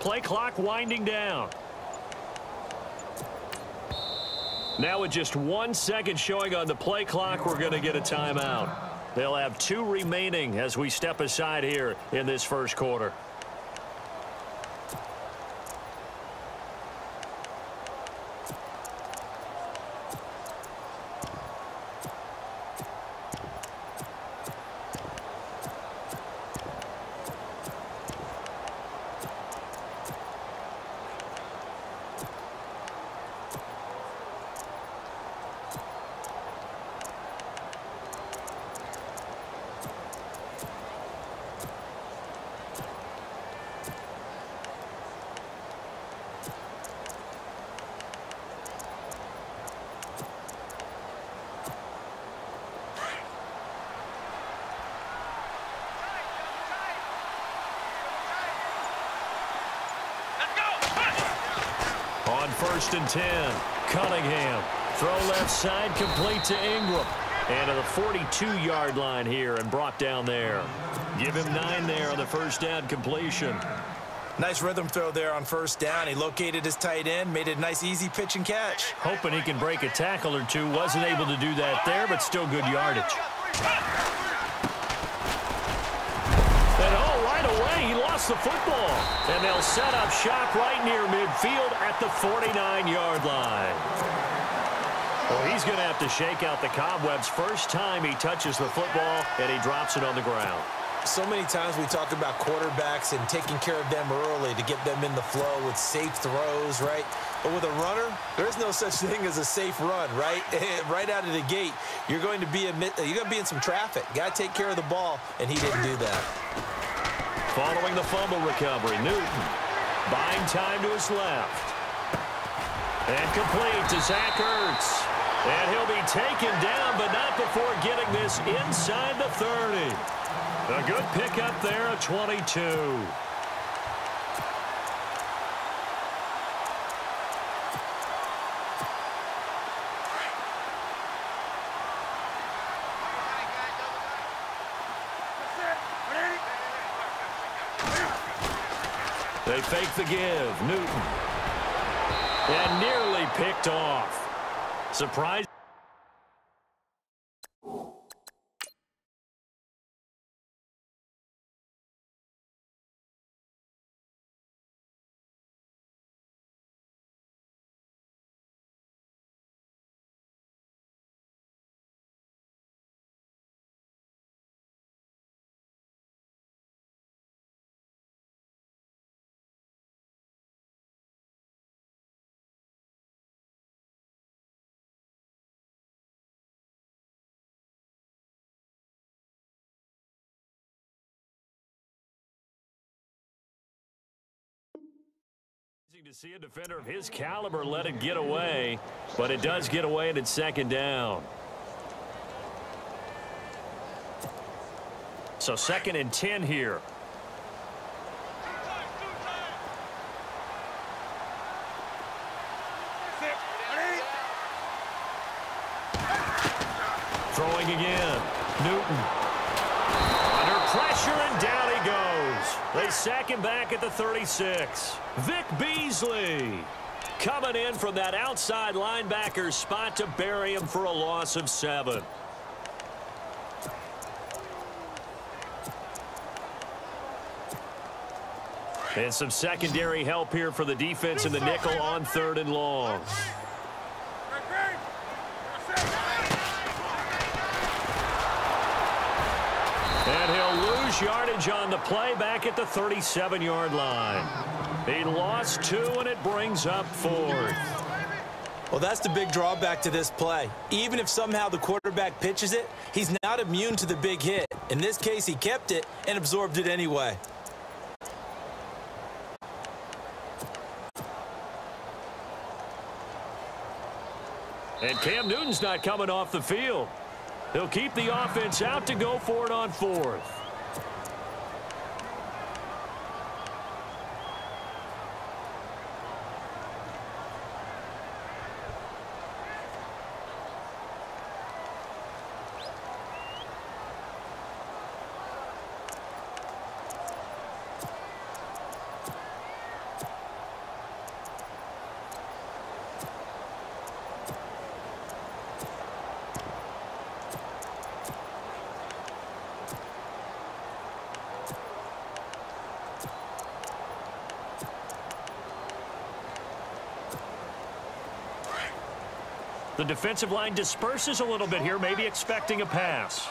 play clock winding down. Now with just 1 second showing on the play clock, we're going to get a timeout. They'll have 2 remaining as we step aside here in this first quarter. On 1st and 10, Cunningham. Throw left side, complete to Ingram. And to the 42-yard line here and brought down there. Give him 9 there on the first down completion. Nice rhythm throw there on first down. He located his tight end, made it a nice, easy pitch and catch. Hoping he can break a tackle or two. Wasn't able to do that there, but still good yardage. And oh, right away, he lost the football. And they'll set up shop right near midfield at the 49-yard line. Well, he's going to have to shake out the cobwebs first time he touches the football, and he drops it on the ground. So many times we talk about quarterbacks and taking care of them early to get them in the flow with safe throws, right? But with a runner, there's no such thing as a safe run, right? Right out of the gate, you're going to be in some traffic. Got to take care of the ball, and he didn't do that. Following the fumble recovery, Newton buying time to his left. And complete to Zach Ertz. And he'll be taken down, but not before getting this inside the 30. A good pickup there at 22. They fake the give. Newton. And nearly picked off. Surprise. To see a defender of his caliber let it get away, but it does get away and it's second down. So 2nd and 10 here. Throwing again. Newton. Under pressure and down he goes. They sack him back at the 36. Vic Beasley coming in from that outside linebacker spot to bury him for a loss of 7. And some secondary help here for the defense in the nickel on 3rd and long. And he'll lose yardage on the play back at the 37-yard line. He lost 2, and it brings up 4th. Well, that's the big drawback to this play. Even if somehow the quarterback pitches it, he's not immune to the big hit. In this case, he kept it and absorbed it anyway. And Cam Newton's not coming off the field. He'll keep the offense out to go for it on 4th. The defensive line disperses a little bit here, maybe expecting a pass.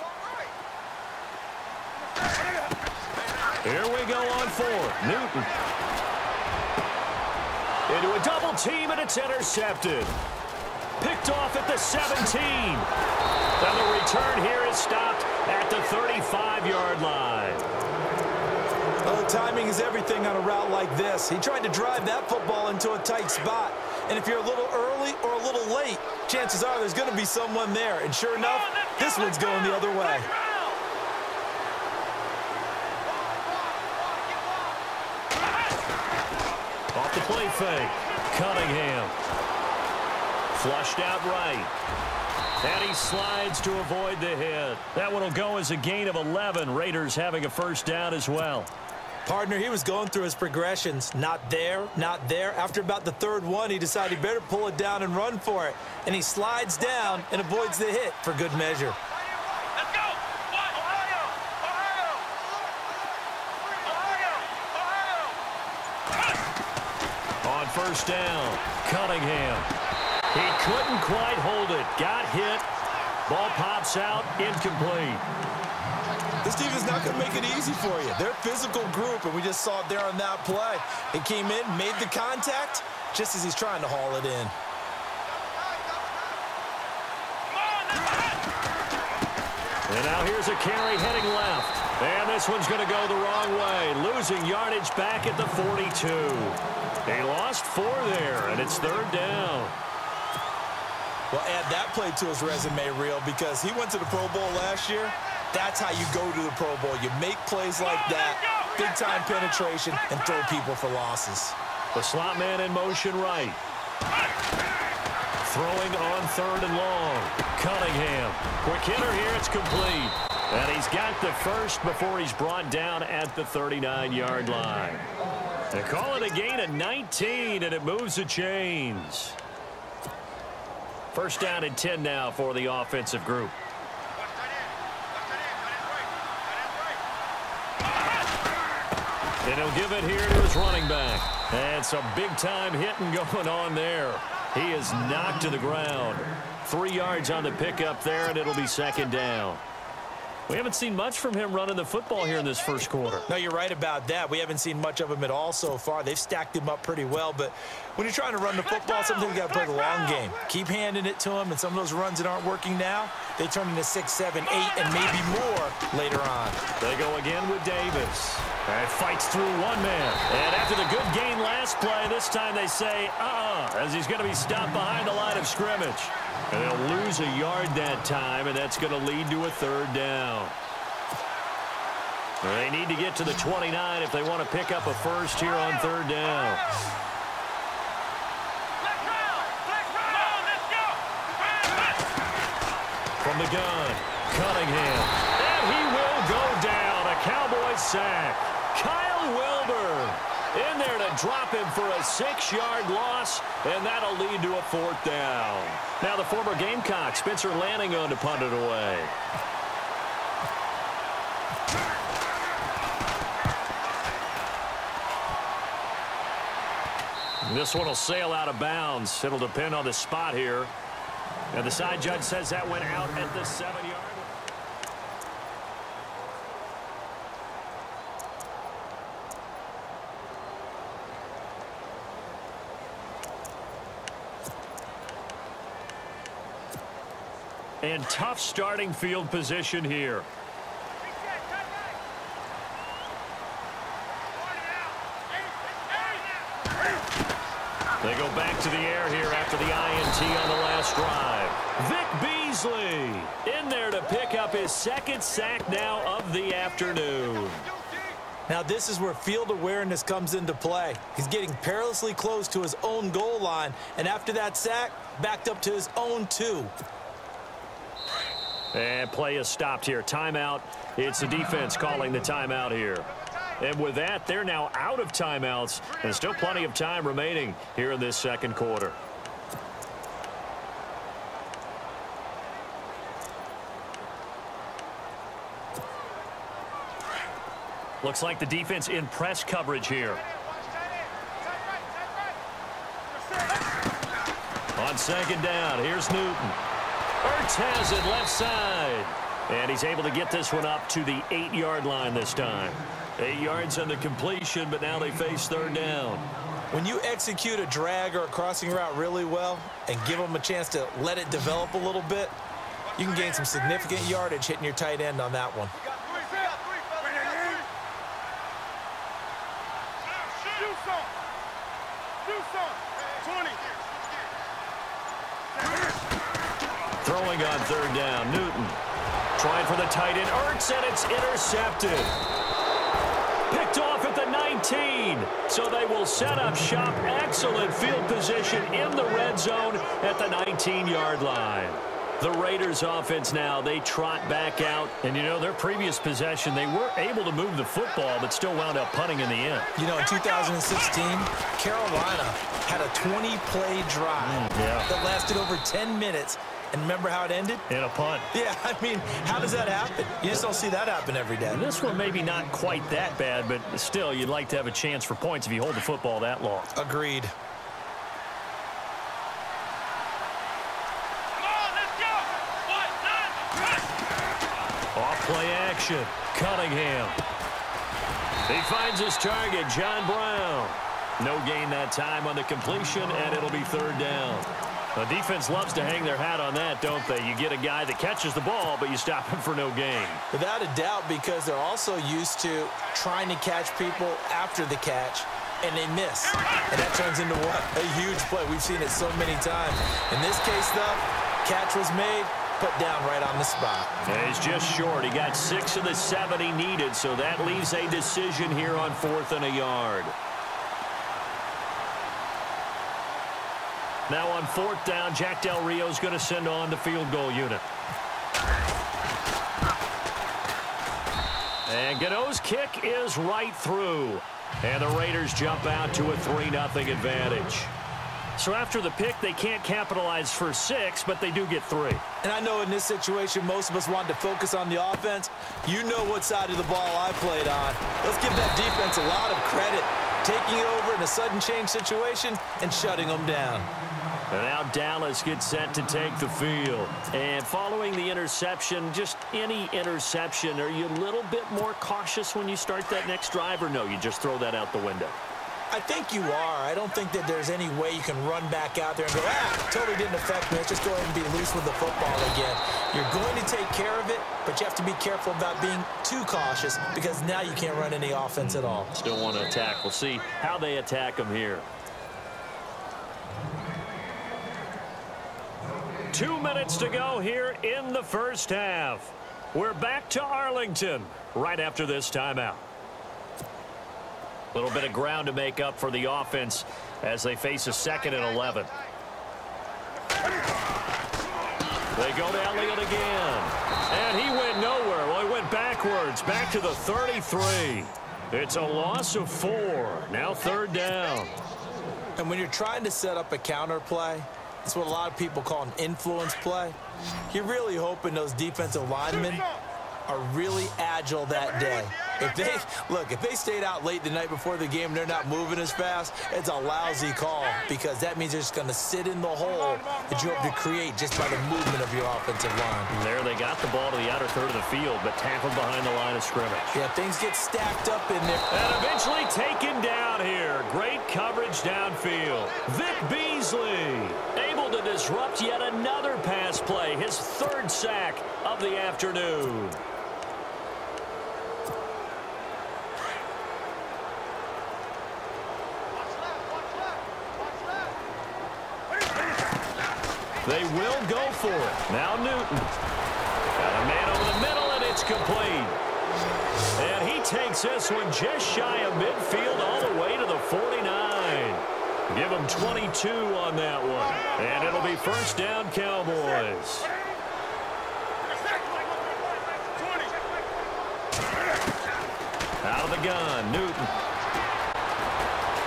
Here we go on 4. Newton. Into a double team, and it's intercepted. Picked off at the 17. And the return here is stopped at the 35-yard line. Well, timing is everything on a route like this. He tried to drive that football into a tight spot. And if you're a little early or a little late, chances are there's going to be someone there. And sure enough, this one's going the other way. Off the play fake. Cunningham. Flushed out right. And he slides to avoid the hit. That one will go as a gain of 11. Raiders having a first down as well. Partner, he was going through his progressions. Not there, not there. After about the third one, he decided he better pull it down and run for it. And he slides down and avoids the hit for good measure. Let's go! Ohio! On first down, Cunningham. He couldn't quite hold it. Got hit. Ball pops out, incomplete. This team is not going to make it easy for you. They're a physical group, and we just saw it there on that play. He came in, made the contact, just as he's trying to haul it in. And now here's a carry heading left. And this one's going to go the wrong way. Losing yardage back at the 42. He lost 4 there, and it's third down. Well, add that play to his resume reel because he went to the Pro Bowl last year. That's how you go to the Pro Bowl. You make plays like that, big-time penetration, and throw people for losses. The slot man in motion right. Throwing on 3rd and long. Cunningham. Quick hitter here. It's complete. And he's got the first before he's brought down at the 39-yard line. They call it a gain of 19, and it moves the chains. First down and 10 now for the offensive group. And he'll give it here to his running back. And some big-time hitting going on there. He is knocked to the ground. 3 yards on the pickup there, and it'll be second down. We haven't seen much from him running the football here in this first quarter. No, you're right about that. We haven't seen much of him at all so far. They've stacked him up pretty well, but when you're trying to run the football, sometimes you got to play the long game. Keep handing it to him, and some of those runs that aren't working now, they turn into 6, 7, 8, and maybe more later on. They go again with Davis. And fights through one man. And after the good gain last play, this time they say, as he's going to be stopped behind the line of scrimmage. And they'll lose a yard that time, and that's going to lead to a third down. They need to get to the 29 if they want to pick up a first here on third down. From the gun, Cunningham. And he will go down. A Cowboys sack. Kyle Wilber in there to drop him for a 6-yard loss, and that'll lead to a fourth down. Now the former Gamecock, Spencer Lanning, on to punt it away. This one will sail out of bounds. It'll depend on the spot here. And the side judge says that went out at the 7-yard. And tough starting field position here. They go back to the air here after the INT on the last drive. Vic Beasley in there to pick up his second sack now of the afternoon. Now this is where field awareness comes into play. He's getting perilously close to his own goal line, and after that sack, backed up to his own 2. And play is stopped here. Timeout. It's the defense calling the timeout here. And with that, they're now out of timeouts, and still plenty of time remaining here in this second quarter. Looks like the defense in press coverage here. On second down, here's Newton. Ertz has it left side. And he's able to get this one up to the 8-yard line this time. 8 yards on the completion, but now they face third down. When you execute a drag or a crossing route really well and give them a chance to let it develop a little bit, you can gain some significant yardage hitting your tight end on that one. Throwing on third down, Newton. Trying for the tight end, Ertz, and it's intercepted. Picked off at the 19. So they will set up shop. Excellent field position in the red zone at the 19-yard line. The Raiders offense now, they trot back out. And, you know, their previous possession, they were able to move the football, but still wound up punting in the end. You know, in 2016, Carolina had a 20-play drive that lasted over 10 minutes. And remember how it ended? In a punt. Yeah, I mean, how does that happen? You just don't see that happen every day. And this one maybe not quite that bad, but still, you'd like to have a chance for points if you hold the football that long. Agreed. Off play action. Cunningham. He finds his target, John Brown. No gain that time on the completion, and it'll be third down. The defense loves to hang their hat on that, don't they? You get a guy that catches the ball, but you stop him for no gain. Without a doubt, because they're also used to trying to catch people after the catch, and they miss. And that turns into what? A huge play. We've seen it so many times. In this case, though, catch was made, put down right on the spot. And he's just short. He got 6 of the 7 he needed, so that leaves a decision here on 4th and a yard. Now on 4th down, Jack Del Rio is going to send on the field goal unit. And Gano's kick is right through. And the Raiders jump out to a 3-0 advantage. So after the pick, they can't capitalize for 6, but they do get 3. And I know in this situation, most of us wanted to focus on the offense. You know what side of the ball I played on. Let's give that defense a lot of credit. Taking it over in a sudden change situation and shutting them down. And now Dallas gets set to take the field. And following the interception, just any interception, are you a little bit more cautious when you start that next drive, or no, you just throw that out the window? I think you are. I don't think that there's any way you can run back out there and go, totally didn't affect me. Let's just go ahead and be loose with the football again. You're going to take care of it, but you have to be careful about being too cautious because now you can't run any offense at all. Still want to attack. We'll see how they attack them here. 2 minutes to go here in the first half. We're back to Arlington right after this timeout. A little bit of ground to make up for the offense as they face a 2nd and 11. They go to Elliott again. And he went nowhere. Well, he went backwards, back to the 33. It's a loss of 4. Now 3rd down. And when you're trying to set up a counter play, it's what a lot of people call an influence play. You're really hoping those defensive linemen are really agile that day. If they stayed out late the night before the game, they're not moving as fast, it's a lousy call because that means they're just going to sit in the hole that you hope to create just by the movement of your offensive line. And there they got the ball to the outer third of the field, but tackled behind the line of scrimmage. Yeah, things get stacked up in there. And eventually taken down here. Great coverage downfield. Vic Beasley able to disrupt yet another pass play. His 3rd sack of the afternoon. They will go for it. Now Newton. Got a man over the middle, and it's complete. And he takes this one just shy of midfield all the way to the 49. Give him 22 on that one. And it'll be 1st down, Cowboys. Out of the gun, Newton.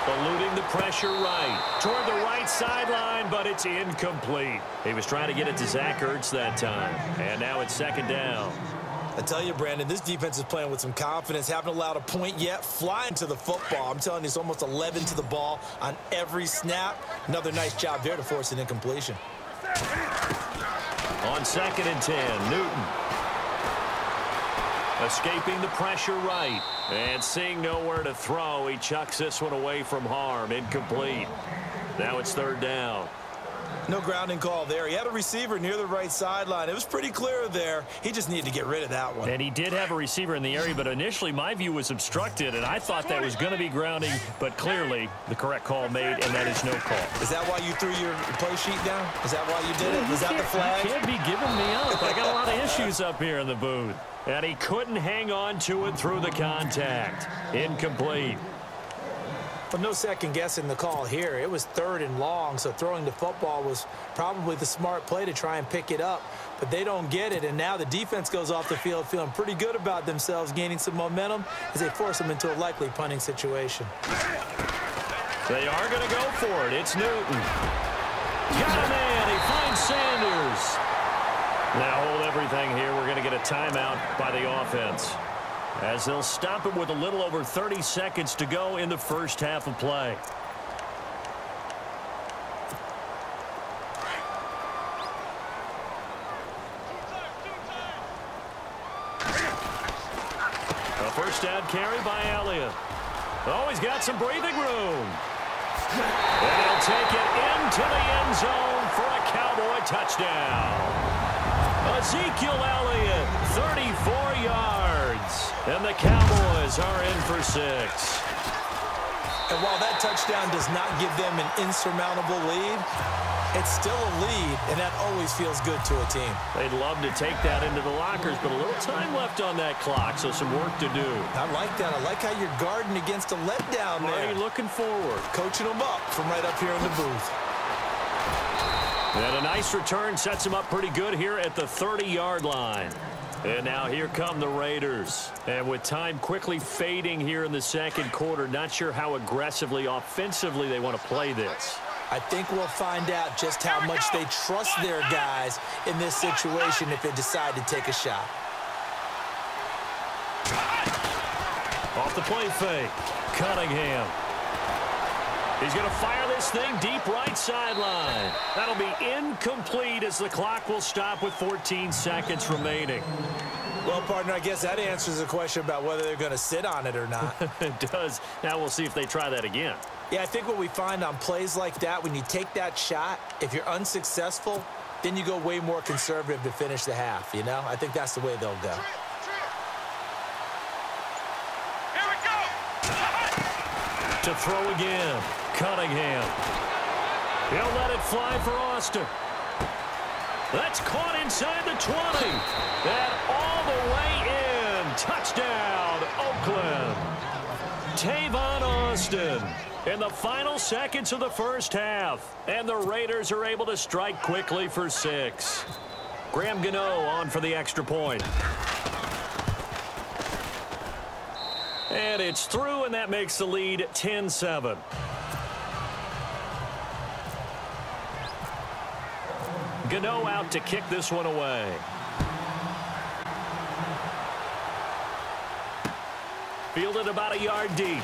Eluding the pressure right. Toward the right sideline, but it's incomplete. He was trying to get it to Zach Ertz that time. And now it's 2nd down. I tell you, Brandon, this defense is playing with some confidence. Haven't allowed a point yet. Flying to the football. I'm telling you, it's almost 11 to the ball on every snap. Another nice job there to force an incompletion. On 2nd and 10, Newton. Escaping the pressure right. And seeing nowhere to throw, he chucks this one away from harm. Incomplete. Now it's 3rd down. No grounding call there. He had a receiver near the right sideline. It was pretty clear there. He just needed to get rid of that one. And he did have a receiver in the area, but initially my view was obstructed, and I thought that was going to be grounding, but clearly the correct call made, and that is no call. Is that why you threw your play sheet down? Is that why you did it? Was that the flag? You can't be giving me up. I got a lot of issues up here in the booth. And he couldn't hang on to it through the contact. Incomplete. But no second guessing the call here. It was 3rd and long, so throwing the football was probably the smart play to try and pick it up. But they don't get it, and now the defense goes off the field feeling pretty good about themselves, gaining some momentum as they force them into a likely punting situation. They are going to go for it. It's Newton. Got a man. He finds Sanders. Now hold everything here. We're going to get a timeout by the offense, as they'll stop it with a little over 30 seconds to go in the first half of play. A first down carry by Elliott. Oh, he's got some breathing room. And he'll take it into the end zone for a Cowboy touchdown. Ezekiel Elliott, 34 yards. And the Cowboys are in for 6. And while that touchdown does not give them an insurmountable lead, it's still a lead, and that always feels good to a team. They'd love to take that into the lockers, but a little time left on that clock, so some work to do. I like that. I like how you're guarding against a letdown there. Already looking forward. Coaching them up from right up here in the booth. And a nice return sets him up pretty good here at the 30-yard line. And now here come the Raiders. And with time quickly fading here in the second quarter, not sure how aggressively, offensively they want to play this. I think we'll find out just how much they trust their guys in this situation if they decide to take a shot. Off the play fake, Cunningham. He's going to fire this thing deep right sideline. That'll be incomplete as the clock will stop with 14 seconds remaining. Well, partner, I guess that answers the question about whether they're going to sit on it or not. It does. Now we'll see if they try that again. Yeah, I think what we find on plays like that, when you take that shot, if you're unsuccessful, then you go way more conservative to finish the half, you know? I think that's the way they'll go. Here we go. To throw again, Cunningham. He'll let it fly for Austin. That's caught inside the 20. And all the way in. Touchdown, Oakland. Tavon Austin in the final seconds of the first half. And the Raiders are able to strike quickly for 6. Graham Gano on for the extra point. And it's through, and that makes the lead 10-7. Gano out to kick this one away. Fielded about a yard deep.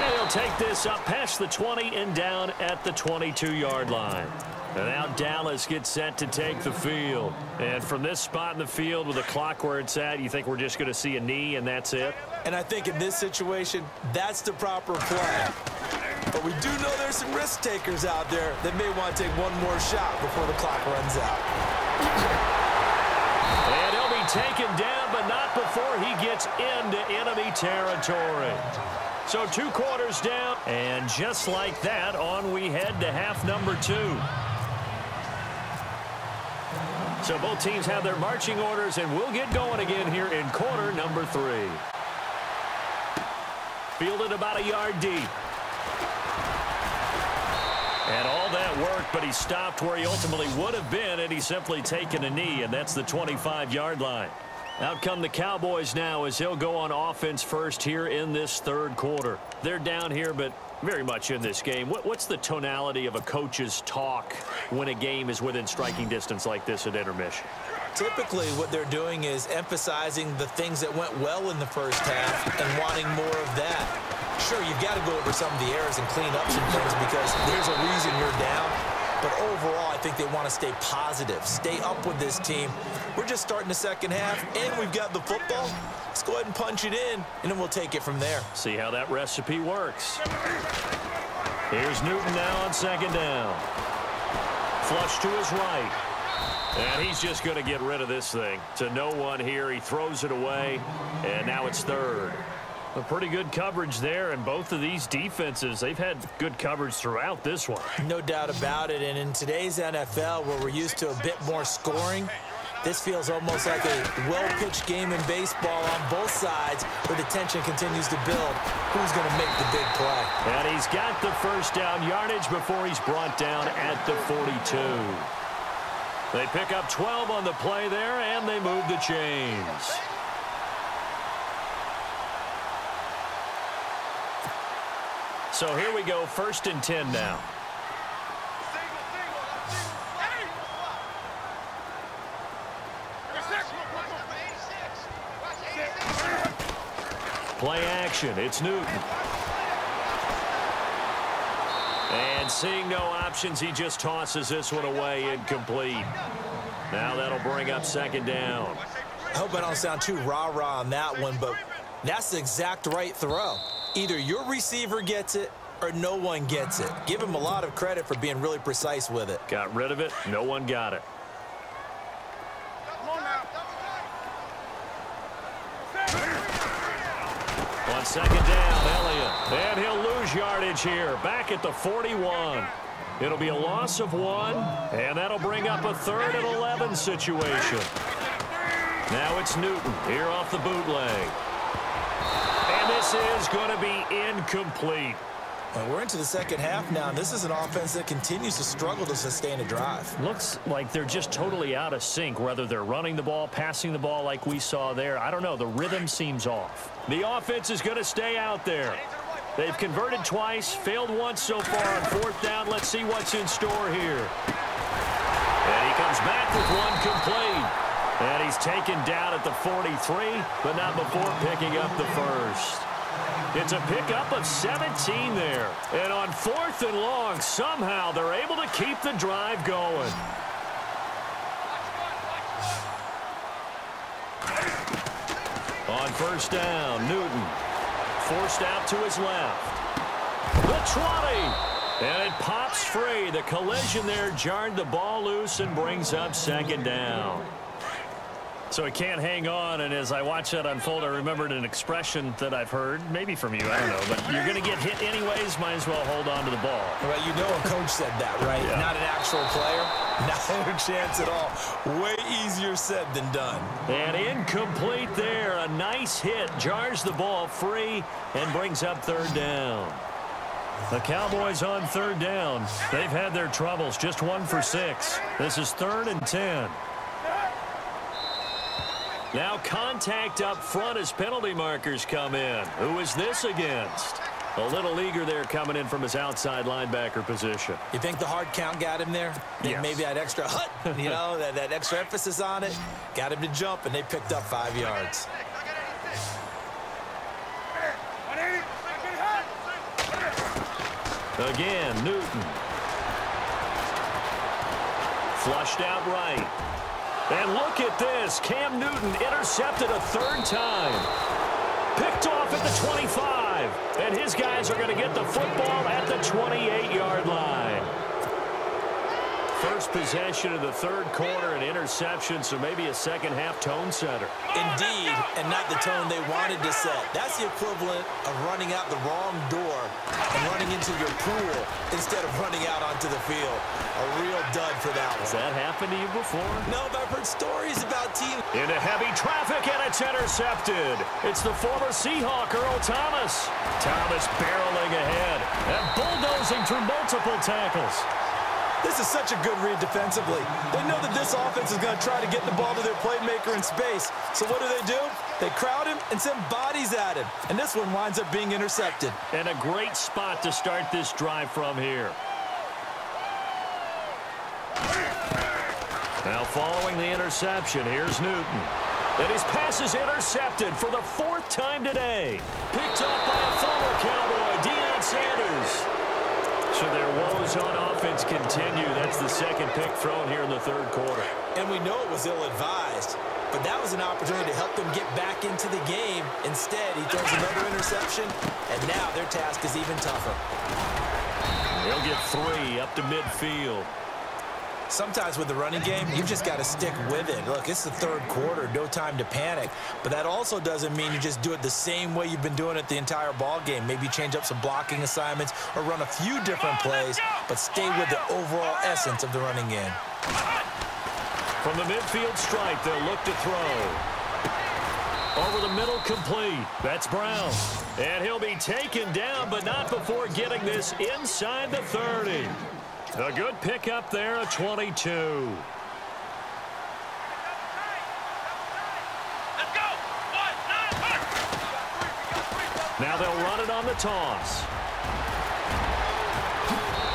And he'll take this up past the 20 and down at the 22-yard line. And now Dallas gets set to take the field. And from this spot in the field with the clock where it's at, you think we're just going to see a knee and that's it? And I think in this situation, that's the proper play. But we do know there's some risk takers out there that may want to take one more shot before the clock runs out. And he'll be taken down, but not before he gets into enemy territory. So 2 quarters down, and just like that, on we head to half number 2. So both teams have their marching orders, and we'll get going again here in quarter number 3. Fielded about a yard deep. And all that worked, but he stopped where he ultimately would have been had he simply taken a knee, and that's the 25-yard line. Out come the Cowboys now as he'll go on offense first here in this third quarter. They're down here, but very much in this game. What's the tonality of a coach's talk when a game is within striking distance like this at intermission? Typically, what they're doing is emphasizing the things that went well in the first half and wanting more of that. Sure, you've got to go over some of the errors and clean up some things because there's a reason you're down. But overall, I think they want to stay positive, stay up with this team. We're just starting the second half, and we've got the football. Let's go ahead and punch it in, and then we'll take it from there. See how that recipe works. Here's Newton now on second down. Flush to his right. And he's just going to get rid of this thing. To no one here. He throws it away, and now it's third. A pretty good coverage there, and both of these defenses, they've had good coverage throughout this one. No doubt about it, and in today's NFL, where we're used to a bit more scoring, this feels almost like a well-pitched game in baseball on both sides where the tension continues to build. Who's going to make the big play? And he's got the first down yardage before he's brought down at the 42. They pick up 12 on the play there, and they move the chains. So here we go, 1st and 10 now. Play action, it's Newton. And seeing no options, he just tosses this one away, incomplete. Now that'll bring up 2nd down. I hope I don't sound too rah-rah on that one, but that's the exact right throw. Either your receiver gets it or no one gets it. Give him a lot of credit for being really precise with it. Got rid of it. No one got it. On 2nd down, Elliott. And he'll lose yardage here. Back at the 41. It'll be a loss of 1, and that'll bring up a 3rd and 11 situation. Now it's Newton here off the bootleg. And this is going to be incomplete. Well, we're into the second half now, and this is an offense that continues to struggle to sustain a drive. Looks like they're just totally out of sync, whether they're running the ball, passing the ball like we saw there. I don't know. The rhythm seems off. The offense is going to stay out there. They've converted twice, failed once so far on 4th down. Let's see what's in store here. And he comes back with one complete. And he's taken down at the 43, but not before picking up the first. It's a pickup of 17 there. And on 4th and long, somehow they're able to keep the drive going. On 1st down, Newton forced out to his left. The 20. And it pops free. The collision there jarred the ball loose and brings up 2nd down. So he can't hang on, and as I watch that unfold, I remembered an expression that I've heard, maybe from you, I don't know, but you're going to get hit anyways, might as well hold on to the ball. Well, you know a coach said that, right? Yeah. Not an actual player. Not a chance at all. Way easier said than done. And incomplete there. A nice hit. Jars the ball free and brings up 3rd down. The Cowboys on 3rd down. They've had their troubles. Just 1 for 6. This is 3rd and 10. Now contact up front as penalty markers come in. Who is this against? A little eager there coming in from his outside linebacker position. You think the hard count got him there? Yes. Maybe that extra hut, you know, that extra emphasis on it. Got him to jump, and they picked up 5 yards. Again, Newton. Flushed out right. And look at this. Cam Newton intercepted a 3rd time. Picked off at the 25. And his guys are going to get the football at the 28-yard line. First possession of the 3rd quarter, an interception, so maybe a second-half tone setter. Indeed, and not the tone they wanted to set. That's the equivalent of running out the wrong door and running into your pool instead of running out onto the field. A real dud for that one. Has that happened to you before? No, but I've heard stories about teams. Into heavy traffic, and it's intercepted. It's the former Seahawk, Earl Thomas. Thomas barreling ahead and bulldozing through multiple tackles. This is such a good read defensively. They know that this offense is going to try to get the ball to their playmaker in space. So what do? They crowd him and send bodies at him. And this one winds up being intercepted. And a great spot to start this drive from here. Now following the interception, here's Newton. And his pass is intercepted for the 4th time today. Picked up by a former Cowboy, Deion Sanders. So their woes on offense continue. That's the 2nd pick thrown here in the 3rd quarter. And we know it was ill-advised, but that was an opportunity to help them get back into the game. Instead, he throws another interception, and now their task is even tougher. They'll get 3 up to midfield. Sometimes with the running game, you've just got to stick with it. Look, it's the 3rd quarter, no time to panic. But that also doesn't mean you just do it the same way you've been doing it the entire ball game. Maybe change up some blocking assignments or run a few different plays, but stay with the overall essence of the running game. From the midfield stripe, they'll look to throw. Over the middle, complete. That's Brown. And he'll be taken down, but not before getting this inside the 30. A good pickup there, a 22. Let's go. 1, 9, 1. Now they'll run it on the toss.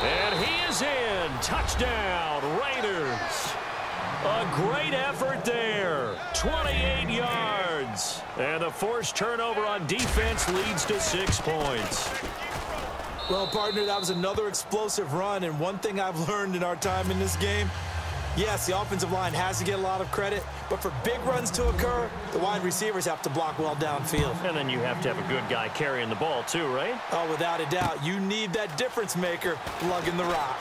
And he is in. Touchdown, Raiders. A great effort there. 28 yards. And a forced turnover on defense leads to 6 points. Well, partner, that was another explosive run, and one thing I've learned in our time in this game, yes, the offensive line has to get a lot of credit, but for big runs to occur, the wide receivers have to block well downfield. And then you have to have a good guy carrying the ball too, right? Oh, without a doubt. You need that difference maker lugging the rock.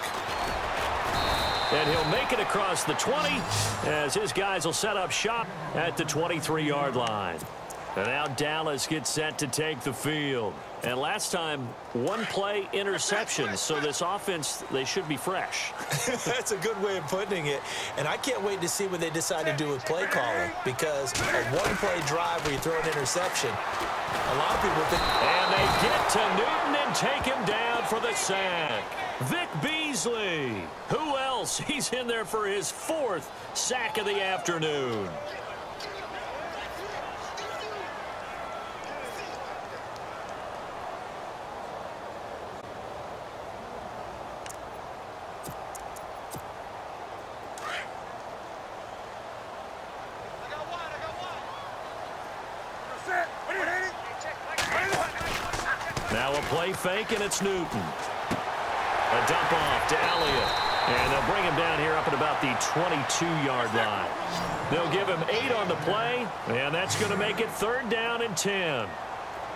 And he'll make it across the 20 as his guys will set up shop at the 23-yard line. And now Dallas gets set to take the field. And last time, 1 play interception. So this offense, they should be fresh. That's a good way of putting it. And I can't wait to see what they decide to do with play calling. Because a 1-play drive where you throw an interception, a lot of people think... And they get to Newton and take him down for the sack. Vic Beasley. Who else? He's in there for his 4th sack of the afternoon. Now a play fake, and it's Newton. A dump off to Elliott. And they'll bring him down here up at about the 22-yard line. They'll give him 8 on the play, and that's going to make it 3rd down and 10.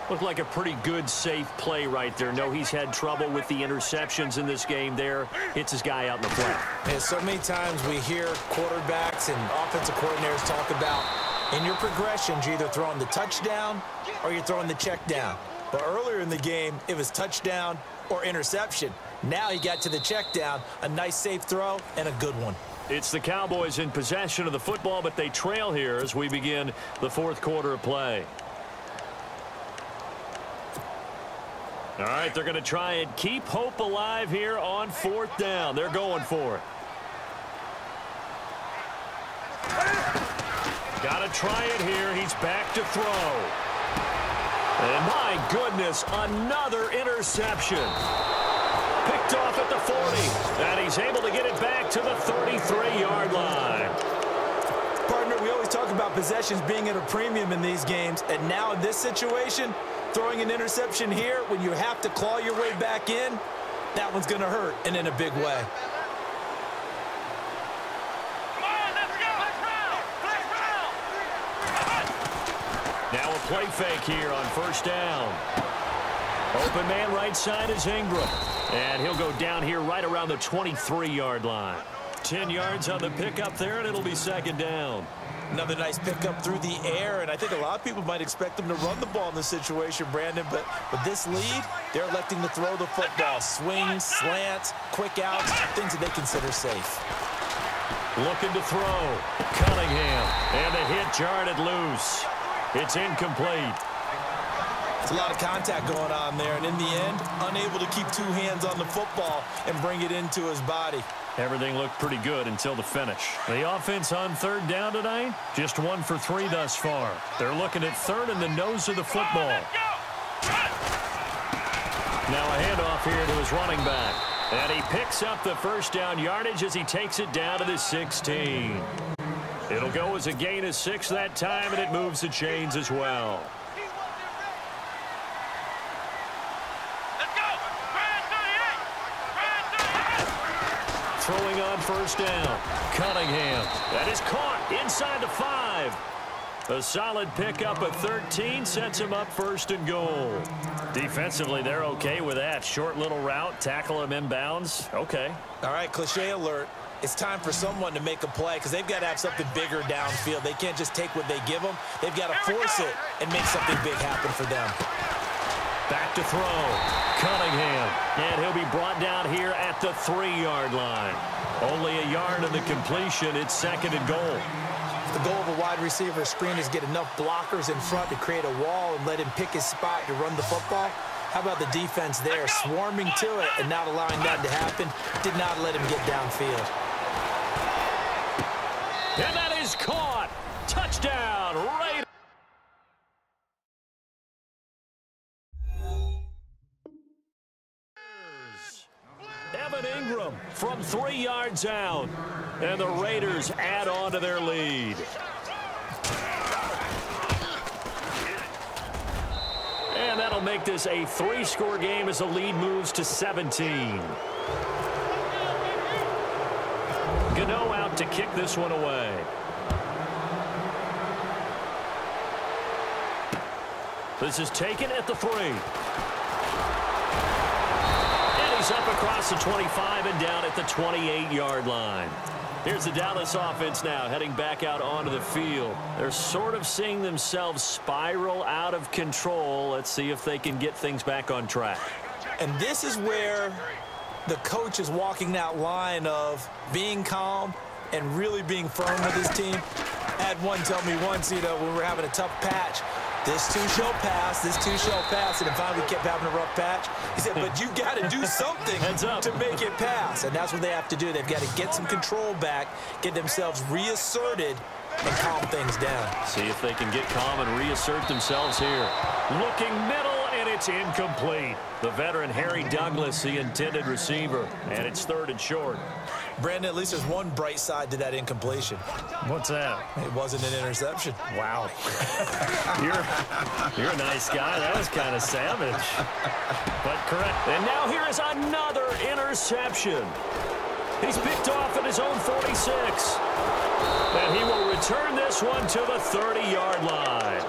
Looked like a pretty good, safe play right there. No, he's had trouble with the interceptions in this game there. Hits his guy out in the flat. And so many times we hear quarterbacks and offensive coordinators talk about in your progressions, you're either throwing the touchdown or you're throwing the check down. But earlier in the game, it was touchdown or interception. Now he got to the check down, a nice safe throw, and a good one. It's the Cowboys in possession of the football, but they trail here as we begin the 4th quarter of play. All right, they're going to try and keep hope alive here on 4th down. They're going for it. Got to try it here. He's back to throw. And my goodness, another interception. Picked off at the 40. And he's able to get it back to the 33-yard line. Partner, we always talk about possessions being at a premium in these games. And now in this situation, throwing an interception here when you have to claw your way back in, that one's going to hurt, and in a big way. Now a play fake here on 1st down. Open man right side is Ingram. And he'll go down here right around the 23-yard line. 10 yards on the pickup there, and it'll be 2nd down. Another nice pickup through the air, and I think a lot of people might expect them to run the ball in this situation, Brandon, but with this lead, they're electing to throw the football. Swings, slants, quick outs, things that they consider safe. Looking to throw. Cunningham. And the hit jarred it loose. It's incomplete. It's a lot of contact going on there, and in the end, unable to keep two hands on the football and bring it into his body. Everything looked pretty good until the finish. The offense on third down tonight, just 1 for 3 thus far. They're looking at third in the nose of the football. Now a handoff here to his running back. And he picks up the first down yardage as he takes it down to the 16. It'll go as a gain of 6 that time, and it moves the chains as well. Throwing on first down. Cunningham. That is caught inside the 5. A solid pickup of 13 sets him up first and goal. Defensively, they're okay with that. Short little route, tackle him inbounds. Okay. All right, cliche alert. It's time for someone to make a play because they've got to have something bigger downfield. They can't just take what they give them. They've got to force it and make something big happen for them. Back to throw. Cunningham. And he'll be brought down here at the 3-yard line. Only a yard of the completion. It's second and goal. The goal of a wide receiver screen is get enough blockers in front to create a wall and let him pick his spot to run the football. How about the defense there, swarming to it and not allowing that to happen? Did not let him get downfield. And that is caught. Touchdown, Raiders. Evan Ingram from 3 yards out. And the Raiders add on to their lead. And that'll make this a 3-score game as the lead moves to 17. Gano out to kick this one away. This is taken at the 3. And he's up across the 25 and down at the 28-yard line. Here's the Dallas offense now heading back out onto the field. They're sort of seeing themselves spiral out of control. Let's see if they can get things back on track. And this is where the coach is walking that line of being calm and really being firm with his team. I had one tell me once, when we were having a tough patch, this too shall pass, this too shall pass, and finally we kept having a rough patch. He said, but you got to do something to make it pass, and that's what they have to do. They've got to get some control back, get themselves reasserted, and calm things down. See if they can get calm and reassert themselves here. Looking middle, and it's incomplete. The veteran Harry Douglas, the intended receiver, and it's 3rd and short. Brandon, at least there's one bright side to that incompletion. What's that? It wasn't an interception. Wow. You're a nice guy. That was kind of savage. But correct. And now here is another interception. He's picked off at his own 46. And he will return this one to the 30-yard line.